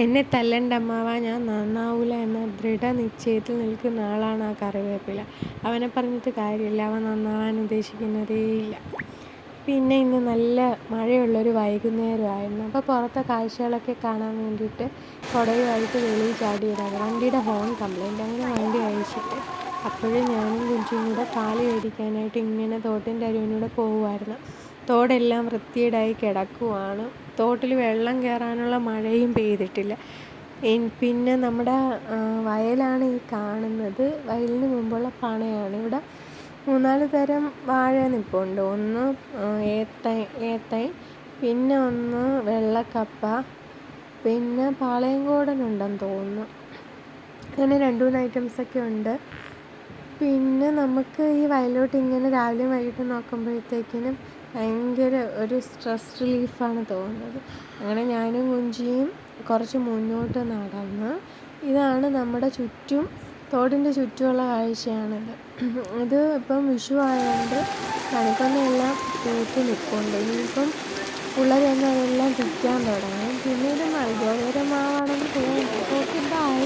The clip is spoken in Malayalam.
എന്നെ തല്ലണ്ട അമ്മാവ, ഞാൻ നന്നാവൂല എന്ന ദൃഢനിശ്ചയത്തിൽ നിൽക്കുന്ന ആളാണ് ആ കറിവേപ്പില. അവനെ പറഞ്ഞിട്ട് കാര്യമില്ല, അവൻ നന്നാവാൻ ഉദ്ദേശിക്കുന്നതേയില്ല. പിന്നെ ഇന്ന് നല്ല മഴയുള്ളൊരു വൈകുന്നേരമായിരുന്നു. അപ്പോൾ പുറത്തെ കാഴ്ചകളൊക്കെ കാണാൻ വേണ്ടിയിട്ട് കുടയുമായിട്ട് വെളിയിൽ ചാടിയതാണ്. വണ്ടിയുടെ ഹോൺ കംപ്ലൈൻറ്റ്. അങ്ങനെ വണ്ടി അയച്ചിട്ട് അപ്പോഴും ഞാനും കുഞ്ചും കൂടെ പാല് മേടിക്കാനായിട്ട് ഇങ്ങനെ തോട്ടിൻ്റെ അരുവിനൂടെ പോകുമായിരുന്നു. തോടെല്ലാം വൃത്തികേടായി കിടക്കുവാണ്. തോട്ടിൽ വെള്ളം കയറാനുള്ള മഴയും പെയ്തിട്ടില്ല. പിന്നെ നമ്മുടെ വയലാണ് ഈ കാണുന്നത്. വയലിന് മുമ്പുള്ള പണയാണ്. ഇവിടെ 3-4 തരം വാഴ നിൽപ്പുണ്ട്. ഒന്ന് ഏത്തൈ, പിന്നെ ഒന്ന് വെള്ളക്കപ്പ, പിന്നെ പാളയംകോടനുണ്ടെന്ന് തോന്നുന്നു. അങ്ങനെ 2-3 ഐറ്റംസൊക്കെ ഉണ്ട്. പിന്നെ നമുക്ക് ഈ വയലോട്ട് ഇങ്ങനെ രാവിലെയും വൈകിട്ട് നോക്കുമ്പോഴത്തേക്കിനും ഭയങ്കര ഒരു സ്ട്രെസ് റിലീഫാണ് തോന്നുന്നത്. അങ്ങനെ ഞാനും കുഞ്ചിയും കുറച്ച് മുന്നോട്ട് നടന്ന്, ഇതാണ് നമ്മുടെ ചുറ്റും, തോടിൻ്റെ ചുറ്റുമുള്ള കാഴ്ചയാണിത്. ഇത് ഇപ്പം വിഷു ആയതുകൊണ്ട് കണിക്കൊന്നയെല്ലാം പൂത്ത് നിൽപ്പുണ്ട്. ഇനിയിപ്പം പിള്ളേർ തന്നെ അതെല്ലാം തിക്കാൻ തുടങ്ങും. പിന്നെ ഇത് മൾഗോതര മാവാണെന്ന് തോന്നുന്നു. Okay, by.